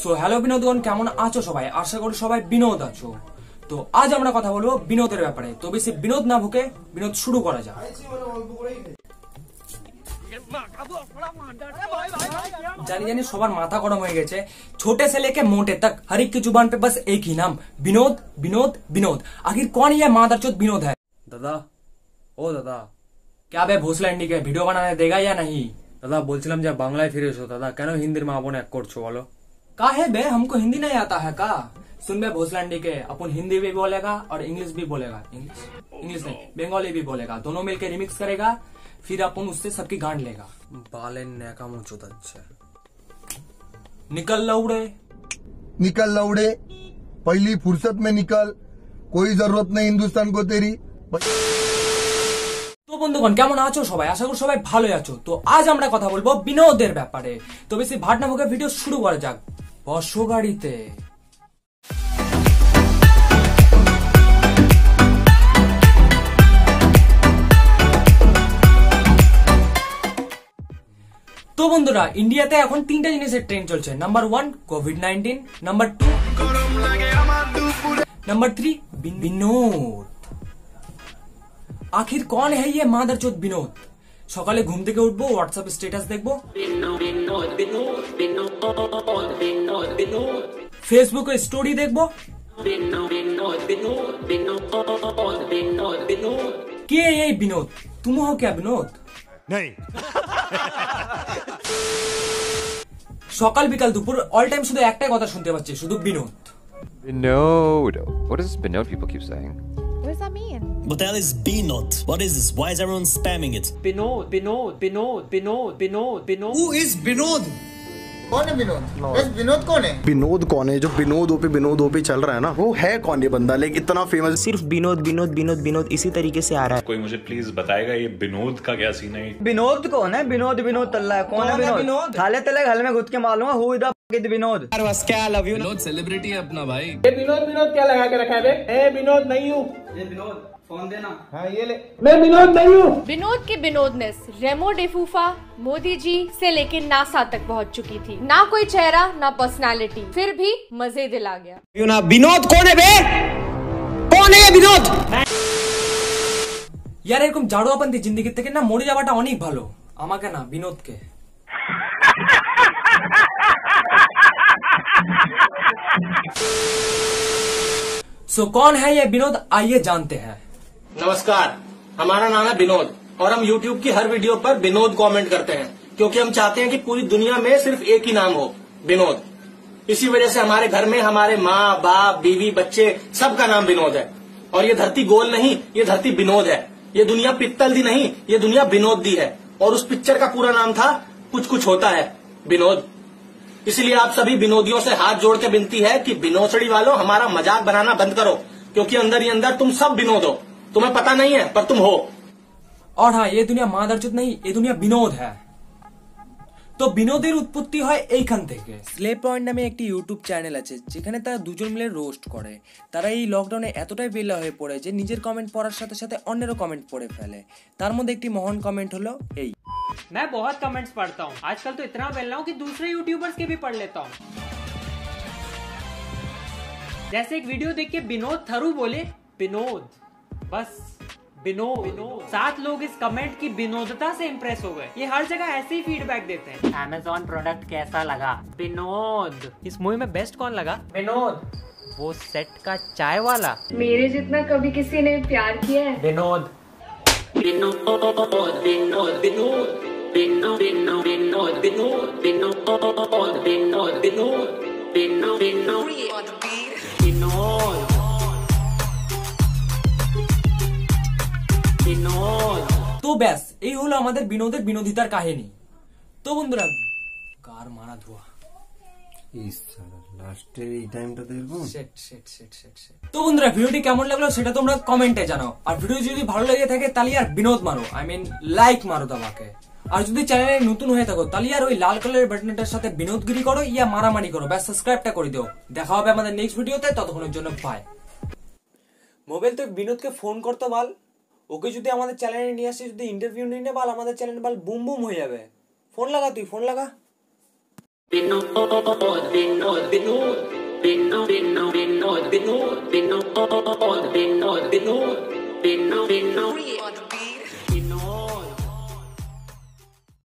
So hello বিনোদগণ, কেমন আছো সবাই? আশা করি সবাই বিনোদ আছো। তো আজ আমরা কথা বলবো বিনোদের ব্যাপারে। তো বেশি বিনোদ না ভুকে বিনোদ শুরু করা যাক। জানি সবার মাথা গরম হয়ে গেছে। छोटे से लेके मोटे तक हर एक की जुबान पे बस एक ही नाम, विनोद विनोद विनोद। आखिर कौन ये मादरचोद विनोद है? दादा, ओ दादा, क्या बे भोसला इंडी के वीडियो बनाने देगा या नहीं? दादा বলছিলাম যে বাংলায় ফিরে এসো। দাদা কেন হিন্দির মা বোন এক করছো বলো? काहे बे, हमको हिंदी नहीं आता है का? सुन बे भोसलैंडी के, अपन हिंदी भी बोलेगा और इंग्लिश भी बोलेगा। इंग्लिश नहीं, बंगाली भी बोलेगा। दोनों मिलकर रिमिक्स करेगा, फिर अपन उससे सबकी गांड लेगा। बाले नेका मुंह चुदच्छे। निकल लौड़े, निकल लौड़े, पहली फुर्सत में निकल, कोई जरूरत नहीं हिंदुस्तान को तेरी। তো বন্ধুগণ কেমন আছো সবাই? আশা করি সবাই ভালোই আছো। তো আজ আমরা কথা বলবো বিনোদের ব্যাপারে। তো বেশি ভাট না ভুগে ভিডিও শুরু করা যাক। বসো গাড়িতে। তো বন্ধুরা, ইন্ডিয়াতে এখন তিনটা জিনিসের ট্রেন্ড চলছে। নাম্বার 1 কোভিড-19, নাম্বার 2 নাম্বার 3 বিনোদ। आखिर कौन है ये मादरचोद विनोद? सकाले घूम থেকে উঠবো, হোয়াটসঅ্যাপ স্ট্যাটাস দেখবো, ফেসবুকে স্টোরি দেখবো, কে এই বিনোদ? तुम हो क्या विनोद? नहीं। সকাল বিকাল দুপুর অল টাইম শুধু একটাই কথা শুনতে পাচ্ছি, শুধু Binod. Binod. What is this Binod people keep saying? What does that mean? What the hell is Binod? What is this? Why is everyone spamming it? Binod, Binod, Binod, Binod, Binod, Binod. Who is Binod? कौन है विनोद? बस विनोद कौन है? विनोद कौन है? जो Vinod OP चल रहा है ना, वो है कौन ये बंदा? लेकिन इतना फेमस सिर्फ विनोद विनोद विनोद विनोद इसी तरीके से आ रहा है। कोई मुझे प्लीज बताएगा ये विनोद का क्या सीन है? विनोद कौन है? विनोद विनोद तल्ला है। कौन है विनोद? थाले तले घर में घुस के मालूम है हु इज द विनोद। बस क्या लव यू विनोद सेलिब्रिटी है अपना भाई। ये विनोद विनोद क्या लगा के रखा है बे? ए विनोद नहीं हूँ। ये विनोद फोन देना। हाँ ये ले। मैं विनोद नहीं हूँ। विनोद की विनोदनेस रेमो डिफूफा, मोदी जी से लेकर नासा तक पहुंच चुकी थी। ना कोई चेहरा ना पर्सनालिटी, फिर भी मजे दिला गया। विनोद कौन है बे? कौन है ये विनोद? यार এরকম জাড়ুয়াপন্থী জিন্দেগি থেকে না মরে যাওয়াটা অনেক ভালো। আমাকে না, বিনোদকে। सो कौन है ये विनोद, आइए जानते हैं। नमस्कार, हमारा नाम है विनोद और हम YouTube की हर वीडियो पर विनोद कमेंट करते हैं, क्योंकि हम चाहते हैं कि पूरी दुनिया में सिर्फ एक ही नाम हो, विनोद। इसी वजह से हमारे घर में हमारे माँ बाप बीवी बच्चे सबका नाम विनोद है। और ये धरती गोल नहीं, ये धरती विनोद है। ये दुनिया पित्तल दी नहीं, ये दुनिया विनोद दी है। और उस पिक्चर का पूरा नाम था कुछ कुछ होता है, विनोद। इसलिए आप सभी विनोदियों से हाथ जोड़ के विनती है कि विनोदड़ी वालों हमारा मजाक बनाना बंद करो, क्योंकि अंदर ही अंदर तुम सब विनोद हो। तुम्हें पता नहीं है पर तुम हो। और हाँ, ये दुनिया मादरचोद नहीं, ये दुनिया বিনোদ है। তো বিনোদের উৎপত্তি হয় এইখান থেকে। স্লেপ পয়েন্ট নামে একটি ইউটিউব চ্যানেল আছে, যেখানে তারা দুজন মিলে রোস্ট করে। তারা এই লকডাউনে এতটাই বেলা হয়ে পড়ে যে নিজের কমেন্ট পড়ার সাথে সাথে অন্যেরও কমেন্ট পড়ে ফেলে। তার মধ্যে একটি মহান কমেন্ট হলো এই। मैं बहुत कमेंट्स पढ़ता हूँ आजकल, तो इतना बेल रहा हूँ कि दूसरे यूट्यूबर्स के भी पढ़ लेता हूँ। जैसे एक वीडियो देख के विनोद थरू बोले विनोद, बस विनोद। 7 लोग इस कमेंट की विनोदता से इम्प्रेस हो गए। ये हर जगह ऐसे ही फीडबैक देते हैं। Amazon प्रोडक्ट कैसा लगा? विनोद। इस मूवी में बेस्ट कौन लगा? विनोद। वो सेट का चाय वाला। मेरे जितना कभी किसी ने प्यार किया है? विनोद। विनोद विनोद विनोद विनोद विनोद विनोद विनोद विनोद विनोद विनोद विनोद विनोद विनोद। তো ব্যাস, এই হলো আমাদের বিনোদের বিনোদিতার কাহিনী। তো বন্ধুরা, কার মারা ধোয়া তো বন্ধুরা, ভিডিওটি কেমন লাগলো সেটা তোমরা কমেন্টে জানাও। আর ভিডিও যদি ভালো লেগে থাকে তাহলে আর বিনোদ মারো, আই মিন লাইক মারো তোমাকে। আর যদি চ্যানেলে নতুন হয়ে থাকো তাহলে আর ওই লাল কালারের বাটনটার সাথে বিনোদগিরি করো, ইয়া মারামারি করো, ব্যাস সাবস্ক্রাইবটা করে দিও। দেখা হবে আমাদের নেক্সট ভিডিওতে, ততক্ষণের জন্য বাই। মোবাইল তো বিনোদকে ফোন করতো বাল, ওকে যদি আমাদের চ্যানেলে নিয়ে আসে, যদি ইন্টারভিউ নিয়ে নে বাল, আমাদের চ্যানেল বাল বুম বুম হয়ে যাবে। ফোন লাগা, তুই ফোন লাগা। Binod.